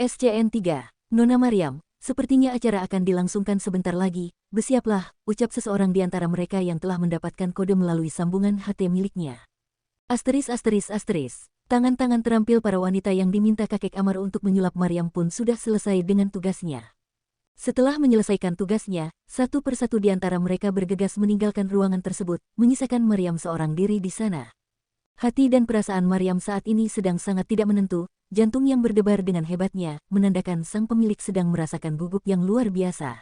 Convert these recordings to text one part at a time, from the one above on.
SCN3, Nona Maryam, sepertinya acara akan dilangsungkan sebentar lagi, bersiaplah, ucap seseorang di antara mereka yang telah mendapatkan kode melalui sambungan HT miliknya. Tangan-tangan terampil para wanita yang diminta kakek Amar untuk menyulap Maryam pun sudah selesai dengan tugasnya. Setelah menyelesaikan tugasnya, satu persatu di antara mereka bergegas meninggalkan ruangan tersebut, menyisakan Maryam seorang diri di sana. Hati dan perasaan Maryam saat ini sedang sangat tidak menentu, jantung yang berdebar dengan hebatnya, menandakan sang pemilik sedang merasakan gugup yang luar biasa.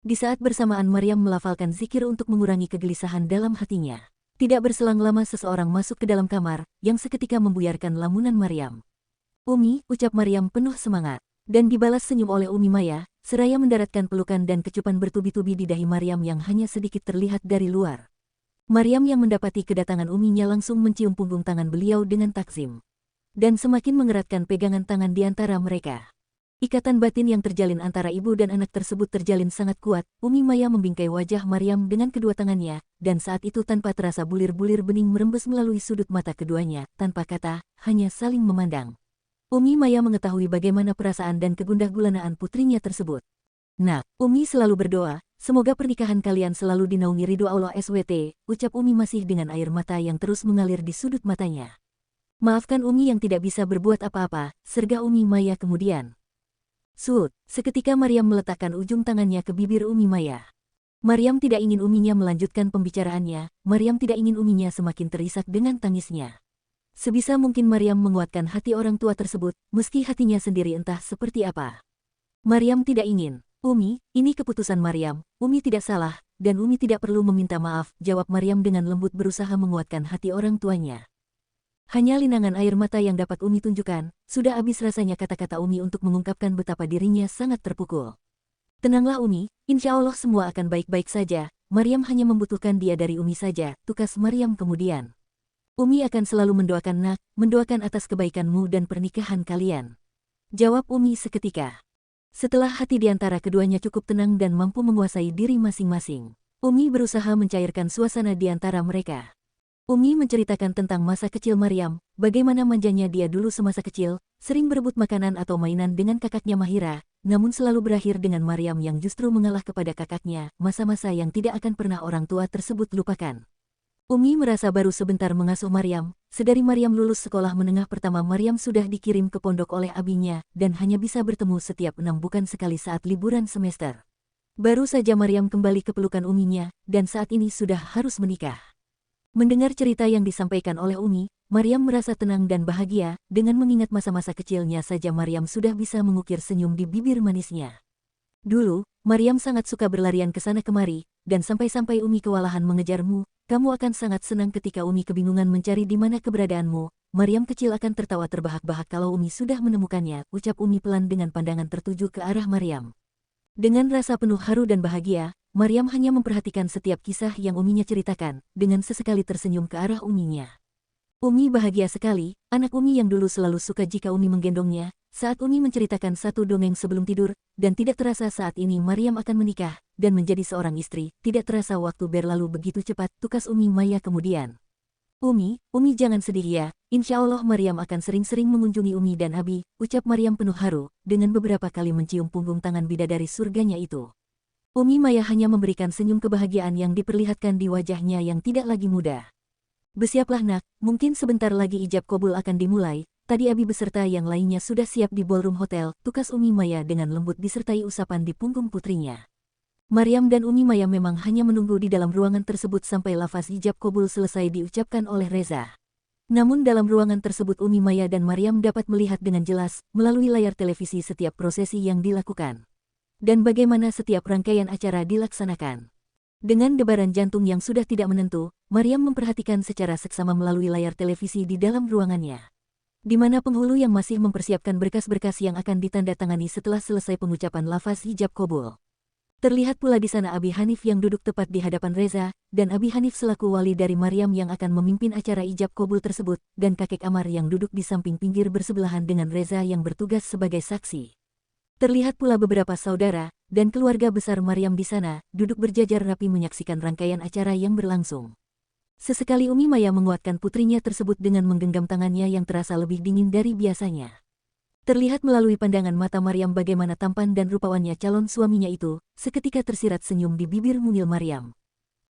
Di saat bersamaan Maryam melafalkan zikir untuk mengurangi kegelisahan dalam hatinya. Tidak berselang lama seseorang masuk ke dalam kamar, yang seketika membuyarkan lamunan Maryam. "Umi," ucap Maryam penuh semangat. Dan dibalas senyum oleh Umi Maya, seraya mendaratkan pelukan dan kecupan bertubi-tubi di dahi Maryam yang hanya sedikit terlihat dari luar. Maryam yang mendapati kedatangan uminya langsung mencium punggung tangan beliau dengan takzim. Dan semakin mengeratkan pegangan tangan di antara mereka. Ikatan batin yang terjalin antara ibu dan anak tersebut terjalin sangat kuat. Umi Maya membingkai wajah Maryam dengan kedua tangannya, dan saat itu tanpa terasa bulir-bulir bening merembes melalui sudut mata keduanya, tanpa kata, hanya saling memandang. Umi Maya mengetahui bagaimana perasaan dan kegundah-gulanaan putrinya tersebut. "Nak, Umi selalu berdoa, semoga pernikahan kalian selalu dinaungi ridho Allah SWT, ucap Umi masih dengan air mata yang terus mengalir di sudut matanya. "Maafkan Umi yang tidak bisa berbuat apa-apa," sergah Umi Maya kemudian. Seketika Maryam meletakkan ujung tangannya ke bibir Umi Maya. Maryam tidak ingin uminya melanjutkan pembicaraannya, Maryam tidak ingin uminya semakin terisak dengan tangisnya. Sebisa mungkin Maryam menguatkan hati orang tua tersebut, meski hatinya sendiri entah seperti apa. Maryam tidak ingin. "Umi, ini keputusan Maryam, Umi tidak salah, dan Umi tidak perlu meminta maaf," jawab Maryam dengan lembut berusaha menguatkan hati orang tuanya. Hanya linangan air mata yang dapat Umi tunjukkan, sudah habis rasanya kata-kata Umi untuk mengungkapkan betapa dirinya sangat terpukul. "Tenanglah Umi, insya Allah semua akan baik-baik saja, Maryam hanya membutuhkan dia dari Umi saja," tukas Maryam kemudian. "Umi akan selalu mendoakan Nak, mendoakan atas kebaikanmu dan pernikahan kalian," jawab Umi seketika. Setelah hati di antara keduanya cukup tenang dan mampu menguasai diri masing-masing, Umi berusaha mencairkan suasana di antara mereka. Umi menceritakan tentang masa kecil Maryam, bagaimana manjanya dia dulu semasa kecil, sering berebut makanan atau mainan dengan kakaknya Mahira, namun selalu berakhir dengan Maryam yang justru mengalah kepada kakaknya, masa-masa yang tidak akan pernah orang tua tersebut lupakan. Umi merasa baru sebentar mengasuh Maryam, sedari Maryam lulus sekolah menengah pertama Maryam sudah dikirim ke pondok oleh abinya dan hanya bisa bertemu setiap 6 bulan sekali saat liburan semester. Baru saja Maryam kembali ke pelukan uminya, dan saat ini sudah harus menikah. Mendengar cerita yang disampaikan oleh Umi, Maryam merasa tenang dan bahagia, dengan mengingat masa-masa kecilnya saja Maryam sudah bisa mengukir senyum di bibir manisnya. Dulu, Maryam sangat suka berlarian ke sana kemari, dan sampai-sampai Umi kewalahan mengejarmu. "Kamu akan sangat senang ketika Umi kebingungan mencari di mana keberadaanmu." Maryam kecil akan tertawa terbahak-bahak kalau Umi sudah menemukannya, ucap Umi pelan dengan pandangan tertuju ke arah Maryam. Dengan rasa penuh haru dan bahagia, Maryam hanya memperhatikan setiap kisah yang Uminya ceritakan, dengan sesekali tersenyum ke arah Uminya. Umi bahagia sekali, anak Umi yang dulu selalu suka jika Umi menggendongnya, saat Umi menceritakan satu dongeng sebelum tidur, dan tidak terasa saat ini Maryam akan menikah, dan menjadi seorang istri, tidak terasa waktu berlalu begitu cepat, tukas Umi Maya kemudian. Umi jangan sedih ya, insya Allah Maryam akan sering-sering mengunjungi Umi dan Abi," ucap Maryam penuh haru, dengan beberapa kali mencium punggung tangan bidadari surganya itu. Umi Maya hanya memberikan senyum kebahagiaan yang diperlihatkan di wajahnya yang tidak lagi muda. "Bersiaplah Nak, mungkin sebentar lagi ijab kabul akan dimulai, tadi Abi beserta yang lainnya sudah siap di ballroom hotel," tukas Umi Maya dengan lembut disertai usapan di punggung putrinya. Maryam dan Umi Maya memang hanya menunggu di dalam ruangan tersebut sampai lafaz ijab kabul selesai diucapkan oleh Reza. Namun dalam ruangan tersebut Umi Maya dan Maryam dapat melihat dengan jelas, melalui layar televisi setiap prosesi yang dilakukan. Dan bagaimana setiap rangkaian acara dilaksanakan. Dengan debaran jantung yang sudah tidak menentu, Maryam memperhatikan secara seksama melalui layar televisi di dalam ruangannya. Di mana penghulu yang masih mempersiapkan berkas-berkas yang akan ditandatangani setelah selesai pengucapan lafaz hijab kabul. Terlihat pula di sana Abi Hanif yang duduk tepat di hadapan Reza, dan Abi Hanif selaku wali dari Maryam yang akan memimpin acara ijab kabul tersebut, dan kakek Amar yang duduk di samping pinggir bersebelahan dengan Reza yang bertugas sebagai saksi. Terlihat pula beberapa saudara dan keluarga besar Maryam di sana, duduk berjajar rapi menyaksikan rangkaian acara yang berlangsung. Sesekali Umi Maya menguatkan putrinya tersebut dengan menggenggam tangannya yang terasa lebih dingin dari biasanya. Terlihat melalui pandangan mata Maryam bagaimana tampan dan rupawannya calon suaminya itu, seketika tersirat senyum di bibir mungil Maryam.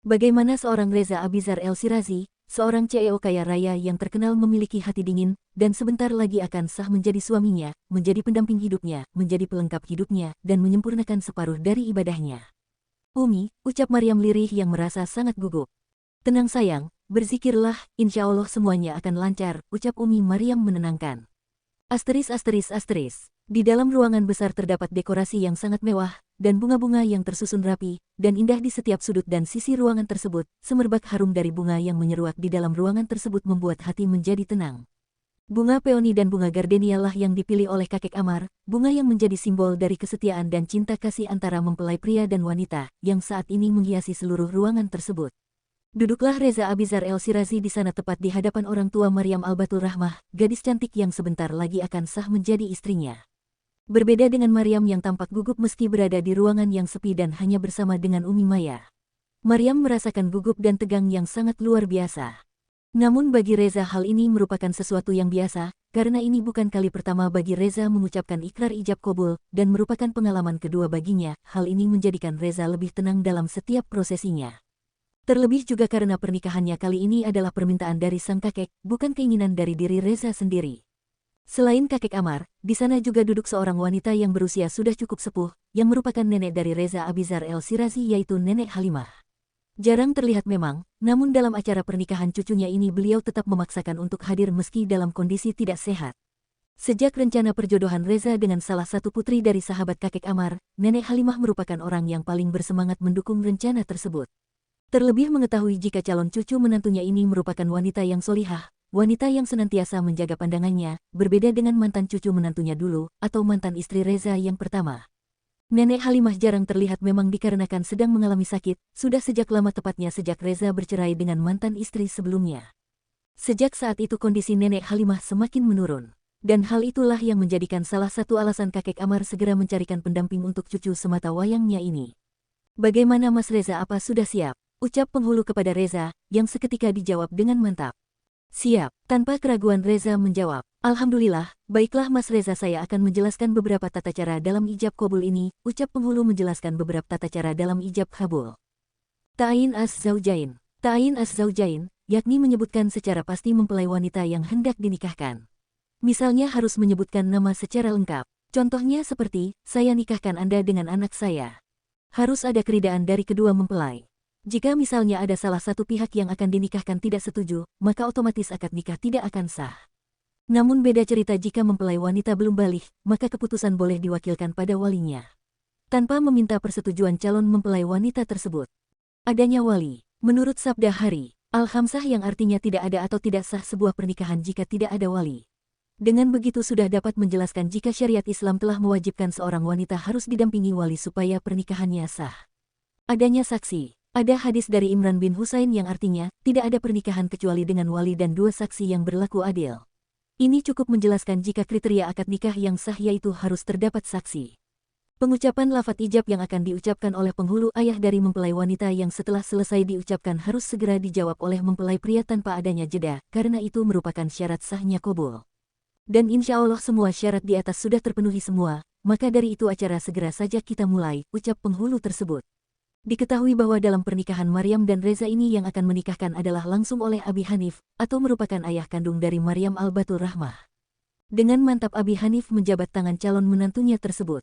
Bagaimana seorang Reza Abizar El-Shirazi, seorang CEO kaya raya yang terkenal memiliki hati dingin, dan sebentar lagi akan sah menjadi suaminya, menjadi pendamping hidupnya, menjadi pelengkap hidupnya, dan menyempurnakan separuh dari ibadahnya. Umi, ucap Maryam lirih yang merasa sangat gugup. Tenang sayang, berzikirlah, insya Allah semuanya akan lancar, ucap Umi Maryam menenangkan. Asteris. Di dalam ruangan besar terdapat dekorasi yang sangat mewah, dan bunga-bunga yang tersusun rapi, dan indah di setiap sudut dan sisi ruangan tersebut. Semerbak harum dari bunga yang menyeruak di dalam ruangan tersebut membuat hati menjadi tenang. Bunga peoni dan bunga gardenia lah yang dipilih oleh kakek Amar, bunga yang menjadi simbol dari kesetiaan dan cinta kasih antara mempelai pria dan wanita, yang saat ini menghiasi seluruh ruangan tersebut. Duduklah Reza Abizar El-Shirazi di sana tepat di hadapan orang tua Maryam Al-Batul Rahmah, gadis cantik yang sebentar lagi akan sah menjadi istrinya. Berbeda dengan Maryam yang tampak gugup meski berada di ruangan yang sepi dan hanya bersama dengan Umi Maya. Maryam merasakan gugup dan tegang yang sangat luar biasa. Namun bagi Reza hal ini merupakan sesuatu yang biasa, karena ini bukan kali pertama bagi Reza mengucapkan ikrar ijab kabul, dan merupakan pengalaman kedua baginya. Hal ini menjadikan Reza lebih tenang dalam setiap prosesinya. Terlebih juga karena pernikahannya kali ini adalah permintaan dari sang kakek, bukan keinginan dari diri Reza sendiri. Selain kakek Amar, di sana juga duduk seorang wanita yang berusia sudah cukup sepuh, yang merupakan nenek dari Reza Abizar El-Shirazi yaitu Nenek Halimah. Jarang terlihat memang, namun dalam acara pernikahan cucunya ini beliau tetap memaksakan untuk hadir meski dalam kondisi tidak sehat. Sejak rencana perjodohan Reza dengan salah satu putri dari sahabat kakek Amar, Nenek Halimah merupakan orang yang paling bersemangat mendukung rencana tersebut. Terlebih mengetahui jika calon cucu menantunya ini merupakan wanita yang solihah, wanita yang senantiasa menjaga pandangannya, berbeda dengan mantan cucu menantunya dulu, atau mantan istri Reza yang pertama. Nenek Halimah jarang terlihat memang dikarenakan sedang mengalami sakit, sudah sejak lama tepatnya sejak Reza bercerai dengan mantan istri sebelumnya. Sejak saat itu kondisi Nenek Halimah semakin menurun. Dan hal itulah yang menjadikan salah satu alasan kakek Amar segera mencarikan pendamping untuk cucu semata wayangnya ini. Bagaimana Mas Reza, apa sudah siap? Ucap penghulu kepada Reza, yang seketika dijawab dengan mantap. Siap, tanpa keraguan Reza menjawab. Alhamdulillah, baiklah Mas Reza, saya akan menjelaskan beberapa tata cara dalam ijab kabul ini, ucap penghulu menjelaskan beberapa tata cara dalam ijab kabul. Ta'in az-zawjain. Ta'in az-zawjain, yakni menyebutkan secara pasti mempelai wanita yang hendak dinikahkan. Misalnya harus menyebutkan nama secara lengkap. Contohnya seperti, saya nikahkan Anda dengan anak saya. Harus ada keridaan dari kedua mempelai. Jika misalnya ada salah satu pihak yang akan dinikahkan tidak setuju, maka otomatis akad nikah tidak akan sah. Namun beda cerita jika mempelai wanita belum balik, maka keputusan boleh diwakilkan pada walinya. Tanpa meminta persetujuan calon mempelai wanita tersebut. Adanya wali, menurut sabda Hari Al-Khamsah yang artinya tidak ada atau tidak sah sebuah pernikahan jika tidak ada wali. Dengan begitu sudah dapat menjelaskan jika syariat Islam telah mewajibkan seorang wanita harus didampingi wali supaya pernikahannya sah. Adanya saksi. Ada hadis dari Imran bin Husain yang artinya, tidak ada pernikahan kecuali dengan wali dan dua saksi yang berlaku adil. Ini cukup menjelaskan jika kriteria akad nikah yang sah yaitu harus terdapat saksi. Pengucapan lafaz ijab yang akan diucapkan oleh penghulu ayah dari mempelai wanita yang setelah selesai diucapkan harus segera dijawab oleh mempelai pria tanpa adanya jeda, karena itu merupakan syarat sahnya kabul. Dan insya Allah semua syarat di atas sudah terpenuhi semua, maka dari itu acara segera saja kita mulai, ucap penghulu tersebut. Diketahui bahwa dalam pernikahan Maryam dan Reza ini yang akan menikahkan adalah langsung oleh Abi Hanif, atau merupakan ayah kandung dari Maryam Al-Batul Rahmah. Dengan mantap Abi Hanif menjabat tangan calon menantunya tersebut.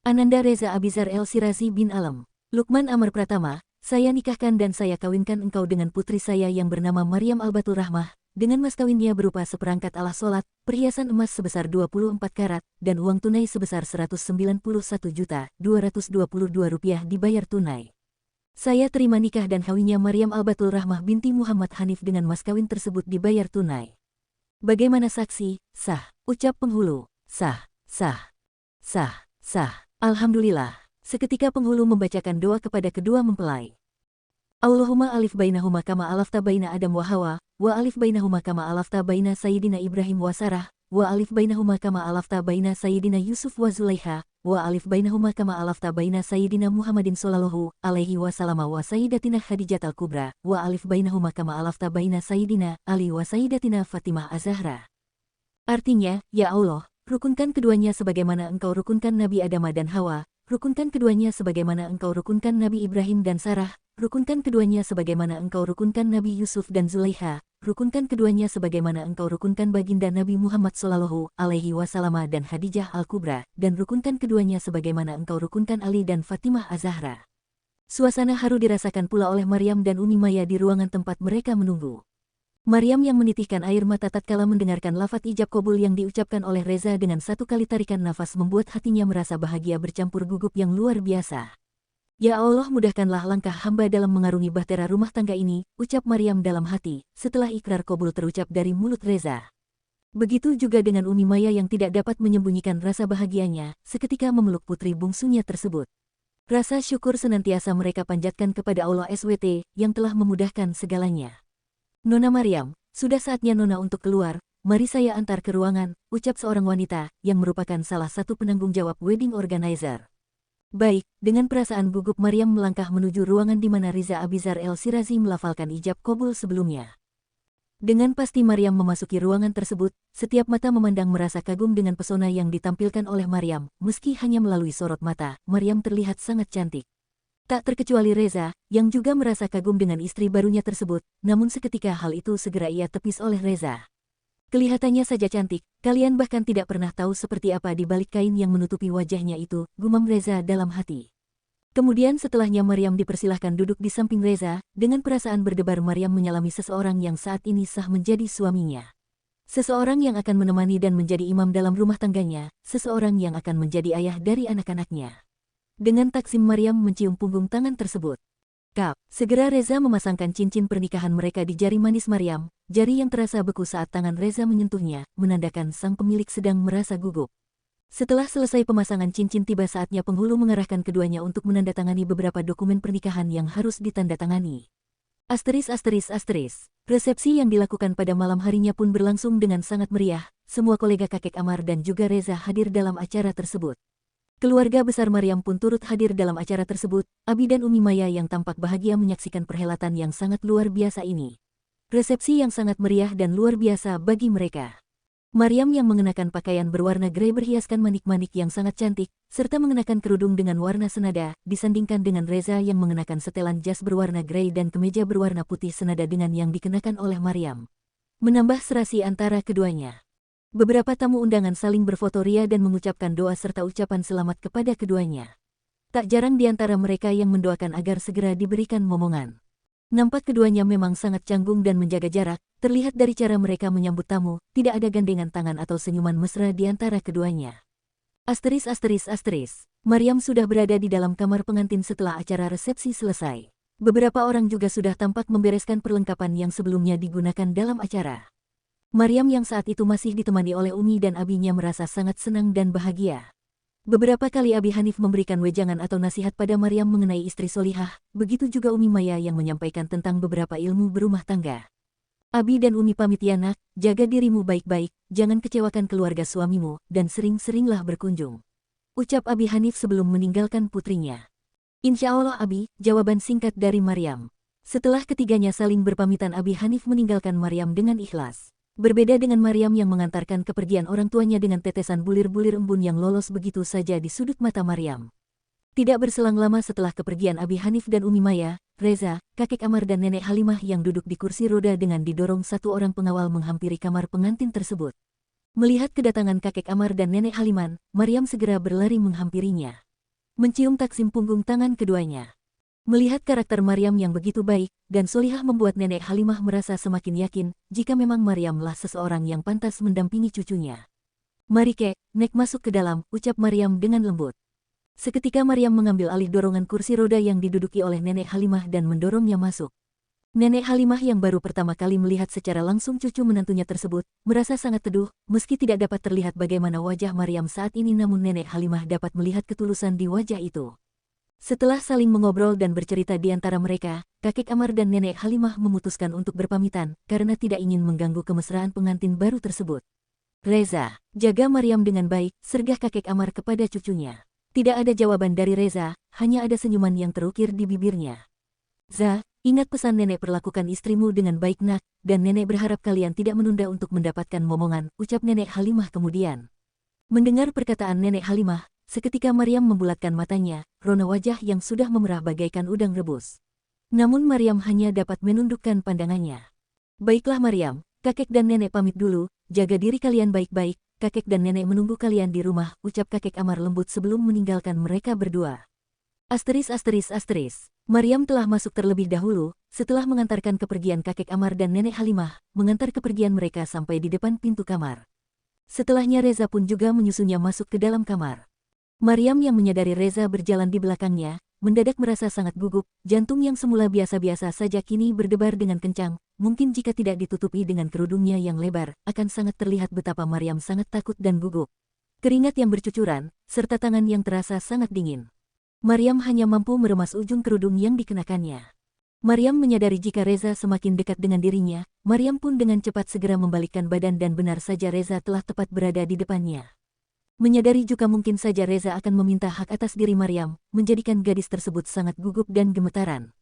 Ananda Reza Abizar El-Shirazi bin Alam, Lukman Amar Pratama, saya nikahkan dan saya kawinkan engkau dengan putri saya yang bernama Maryam Al-Batul Rahmah, dengan mas kawinnya berupa seperangkat alas sholat, perhiasan emas sebesar 24 karat, dan uang tunai sebesar Rp191.222 dibayar tunai. Saya terima nikah dan kawinnya Maryam Al-Batul Rahmah binti Muhammad Hanif dengan mas kawin tersebut dibayar tunai. Bagaimana saksi? Sah, ucap penghulu. Sah. Alhamdulillah. Seketika penghulu membacakan doa kepada kedua mempelai. Allahumma alif bainahuma kama alafta baina Adam wa Hawa, wa alif bainahuma kama alafta baina Sayyidina Ibrahim wa Sarah, wa alif bainahuma kama alafta baina Sayyidina Yusuf wa Zulaiha, wa alif bainahuma kama alafta baina Sayyidina Muhammadin sallallahu alaihi wasallam wa Sayyidatina Khadijatul Kubra, wa alif bainahuma kama alafta baina Sayyidina Ali wa Sayyidatina Fatimah Az-Zahra. Artinya, ya Allah, rukunkan keduanya sebagaimana engkau rukunkan Nabi Adam dan Hawa, rukunkan keduanya sebagaimana engkau rukunkan Nabi Ibrahim dan Sarah, rukunkan keduanya sebagaimana engkau rukunkan Nabi Yusuf dan Zulaiha, rukunkan keduanya sebagaimana engkau rukunkan baginda Nabi Muhammad Shallallahu Alaihi Wasallam dan Khadijah Al-Kubra, dan rukunkan keduanya sebagaimana engkau rukunkan Ali dan Fatimah Az-Zahra. Suasana haru dirasakan pula oleh Maryam dan Umi Maya di ruangan tempat mereka menunggu. Maryam yang menitihkan air mata tatkala mendengarkan lafaz ijab kabul yang diucapkan oleh Reza dengan satu kali tarikan nafas membuat hatinya merasa bahagia bercampur gugup yang luar biasa. Ya Allah, mudahkanlah langkah hamba dalam mengarungi bahtera rumah tangga ini, ucap Maryam dalam hati, setelah ikrar kabul terucap dari mulut Reza. Begitu juga dengan Umi Maya yang tidak dapat menyembunyikan rasa bahagianya, seketika memeluk putri bungsunya tersebut. Rasa syukur senantiasa mereka panjatkan kepada Allah SWT, yang telah memudahkan segalanya. Nona Maryam, sudah saatnya Nona untuk keluar, mari saya antar ke ruangan, ucap seorang wanita, yang merupakan salah satu penanggung jawab wedding organizer. Baik, dengan perasaan gugup Maryam melangkah menuju ruangan di mana Riza Abizar El-Sirazi melafalkan ijab kabul sebelumnya. Dengan pasti Maryam memasuki ruangan tersebut, setiap mata memandang merasa kagum dengan pesona yang ditampilkan oleh Maryam, meski hanya melalui sorot mata, Maryam terlihat sangat cantik. Tak terkecuali Reza, yang juga merasa kagum dengan istri barunya tersebut, namun seketika hal itu segera ia tepis oleh Reza. Kelihatannya saja cantik, kalian bahkan tidak pernah tahu seperti apa di balik kain yang menutupi wajahnya itu, gumam Reza dalam hati. Kemudian setelahnya Maryam dipersilahkan duduk di samping Reza, dengan perasaan berdebar Maryam menyalami seseorang yang saat ini sah menjadi suaminya. Seseorang yang akan menemani dan menjadi imam dalam rumah tangganya, seseorang yang akan menjadi ayah dari anak-anaknya. Dengan taksim Maryam mencium punggung tangan tersebut. Kap, segera Reza memasangkan cincin pernikahan mereka di jari manis Maryam, jari yang terasa beku saat tangan Reza menyentuhnya, menandakan sang pemilik sedang merasa gugup. Setelah selesai pemasangan cincin tiba saatnya penghulu mengarahkan keduanya untuk menandatangani beberapa dokumen pernikahan yang harus ditandatangani. Resepsi yang dilakukan pada malam harinya pun berlangsung dengan sangat meriah, semua kolega kakek Amar dan juga Reza hadir dalam acara tersebut. Keluarga besar Maryam pun turut hadir dalam acara tersebut, Abi dan Umi Maya yang tampak bahagia menyaksikan perhelatan yang sangat luar biasa ini. Resepsi yang sangat meriah dan luar biasa bagi mereka. Maryam yang mengenakan pakaian berwarna grey berhiaskan manik-manik yang sangat cantik, serta mengenakan kerudung dengan warna senada, disandingkan dengan Reza yang mengenakan setelan jas berwarna grey dan kemeja berwarna putih senada dengan yang dikenakan oleh Maryam. Menambah serasi antara keduanya. Beberapa tamu undangan saling berfoto ria dan mengucapkan doa serta ucapan selamat kepada keduanya. Tak jarang di antara mereka yang mendoakan agar segera diberikan momongan. Nampak keduanya memang sangat canggung dan menjaga jarak, terlihat dari cara mereka menyambut tamu, tidak ada gandengan tangan atau senyuman mesra di antara keduanya. Maryam sudah berada di dalam kamar pengantin setelah acara resepsi selesai. Beberapa orang juga sudah tampak membereskan perlengkapan yang sebelumnya digunakan dalam acara. Maryam yang saat itu masih ditemani oleh Umi dan Abinya merasa sangat senang dan bahagia. Beberapa kali Abi Hanif memberikan wejangan atau nasihat pada Maryam mengenai istri solihah, begitu juga Umi Maya yang menyampaikan tentang beberapa ilmu berumah tangga. Abi dan Umi pamit ya nak, jaga dirimu baik-baik, jangan kecewakan keluarga suamimu, dan sering-seringlah berkunjung. Ucap Abi Hanif sebelum meninggalkan putrinya. Insya Allah Abi, jawaban singkat dari Maryam. Setelah ketiganya saling berpamitan Abi Hanif meninggalkan Maryam dengan ikhlas. Berbeda dengan Maryam yang mengantarkan kepergian orang tuanya dengan tetesan bulir-bulir embun yang lolos begitu saja di sudut mata Maryam. Tidak berselang lama setelah kepergian Abi Hanif dan Umi Maya, Reza, kakek Amar dan nenek Halimah yang duduk di kursi roda dengan didorong satu orang pengawal menghampiri kamar pengantin tersebut. Melihat kedatangan kakek Amar dan nenek Halimah, Maryam segera berlari menghampirinya. Mencium taksim punggung tangan keduanya. Melihat karakter Maryam yang begitu baik dan solihah membuat nenek Halimah merasa semakin yakin jika memang Maryamlah seseorang yang pantas mendampingi cucunya. Mari kek, nek masuk ke dalam, ucap Maryam dengan lembut. Seketika Maryam mengambil alih dorongan kursi roda yang diduduki oleh nenek Halimah dan mendorongnya masuk. Nenek Halimah yang baru pertama kali melihat secara langsung cucu menantunya tersebut, merasa sangat teduh, meski tidak dapat terlihat bagaimana wajah Maryam saat ini namun nenek Halimah dapat melihat ketulusan di wajah itu. Setelah saling mengobrol dan bercerita di antara mereka, kakek Amar dan nenek Halimah memutuskan untuk berpamitan karena tidak ingin mengganggu kemesraan pengantin baru tersebut. Reza, jaga Maryam dengan baik, sergah kakek Amar kepada cucunya. Tidak ada jawaban dari Reza, hanya ada senyuman yang terukir di bibirnya. Za, ingat pesan nenek, perlakukan istrimu dengan baik nak, dan nenek berharap kalian tidak menunda untuk mendapatkan momongan, ucap nenek Halimah kemudian. Mendengar perkataan Nenek Halimah, seketika Maryam membulatkan matanya, rona wajah yang sudah memerah bagaikan udang rebus. Namun Maryam hanya dapat menundukkan pandangannya. Baiklah Maryam, kakek dan nenek pamit dulu, jaga diri kalian baik-baik, kakek dan nenek menunggu kalian di rumah, ucap kakek Amar lembut sebelum meninggalkan mereka berdua. Asteris. Maryam telah masuk terlebih dahulu, setelah mengantarkan kepergian kakek Amar dan nenek Halimah, mengantar kepergian mereka sampai di depan pintu kamar. Setelahnya Reza pun juga menyusunnya masuk ke dalam kamar. Maryam yang menyadari Reza berjalan di belakangnya, mendadak merasa sangat gugup, jantung yang semula biasa-biasa saja kini berdebar dengan kencang, mungkin jika tidak ditutupi dengan kerudungnya yang lebar, akan sangat terlihat betapa Maryam sangat takut dan gugup. Keringat yang bercucuran, serta tangan yang terasa sangat dingin. Maryam hanya mampu meremas ujung kerudung yang dikenakannya. Maryam menyadari jika Reza semakin dekat dengan dirinya, Maryam pun dengan cepat segera membalikkan badan dan benar saja Reza telah tepat berada di depannya. Menyadari juga mungkin saja Reza akan meminta hak atas diri Maryam, menjadikan gadis tersebut sangat gugup dan gemetaran.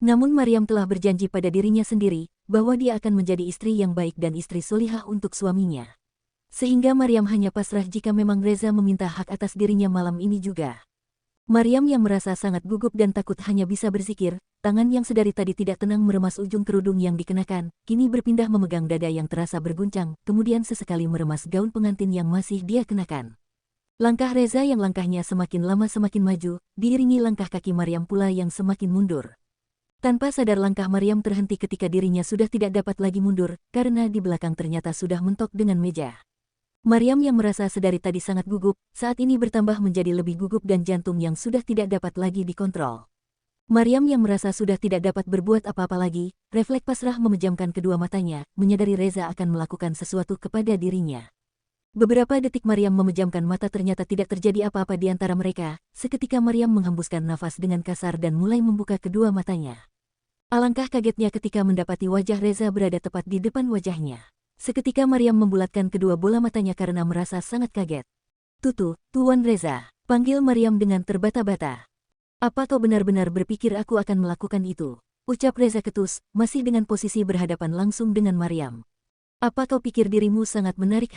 Namun Maryam telah berjanji pada dirinya sendiri, bahwa dia akan menjadi istri yang baik dan istri solihah untuk suaminya. Sehingga Maryam hanya pasrah jika memang Reza meminta hak atas dirinya malam ini juga. Maryam yang merasa sangat gugup dan takut hanya bisa berzikir, tangan yang sedari tadi tidak tenang meremas ujung kerudung yang dikenakan, kini berpindah memegang dada yang terasa berguncang, kemudian sesekali meremas gaun pengantin yang masih dia kenakan. Langkah Reza yang langkahnya semakin lama semakin maju, diiringi langkah kaki Maryam pula yang semakin mundur. Tanpa sadar langkah Maryam terhenti ketika dirinya sudah tidak dapat lagi mundur, karena di belakang ternyata sudah mentok dengan meja. Maryam yang merasa sedari tadi sangat gugup, saat ini bertambah menjadi lebih gugup dan jantung yang sudah tidak dapat lagi dikontrol. Maryam yang merasa sudah tidak dapat berbuat apa-apa lagi, refleks pasrah memejamkan kedua matanya, menyadari Reza akan melakukan sesuatu kepada dirinya. Beberapa detik Maryam memejamkan mata ternyata tidak terjadi apa-apa di antara mereka, seketika Maryam menghembuskan nafas dengan kasar dan mulai membuka kedua matanya. Alangkah kagetnya ketika mendapati wajah Reza berada tepat di depan wajahnya. Seketika Maryam membulatkan kedua bola matanya karena merasa sangat kaget. Tuan Reza, panggil Maryam dengan terbata-bata. Apa kau benar-benar berpikir aku akan melakukan itu? Ucap Reza ketus, masih dengan posisi berhadapan langsung dengan Maryam. Apa kau pikir dirimu sangat menarik?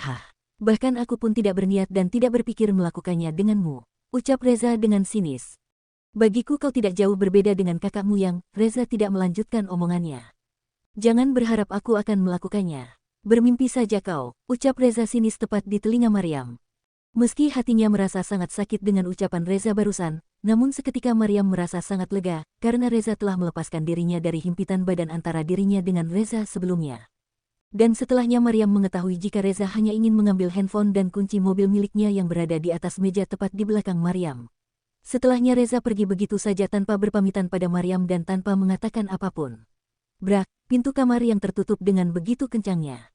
Bahkan aku pun tidak berniat dan tidak berpikir melakukannya denganmu. Ucap Reza dengan sinis. Bagiku kau tidak jauh berbeda dengan kakakmu yang, Reza tidak melanjutkan omongannya. Jangan berharap aku akan melakukannya. Bermimpi saja kau, ucap Reza sinis tepat di telinga Maryam. Meski hatinya merasa sangat sakit dengan ucapan Reza barusan, namun seketika Maryam merasa sangat lega, karena Reza telah melepaskan dirinya dari himpitan badan antara dirinya dengan Reza sebelumnya. Dan setelahnya Maryam mengetahui jika Reza hanya ingin mengambil handphone dan kunci mobil miliknya yang berada di atas meja tepat di belakang Maryam. Setelahnya Reza pergi begitu saja tanpa berpamitan pada Maryam dan tanpa mengatakan apapun. Brak, pintu kamar yang tertutup dengan begitu kencangnya.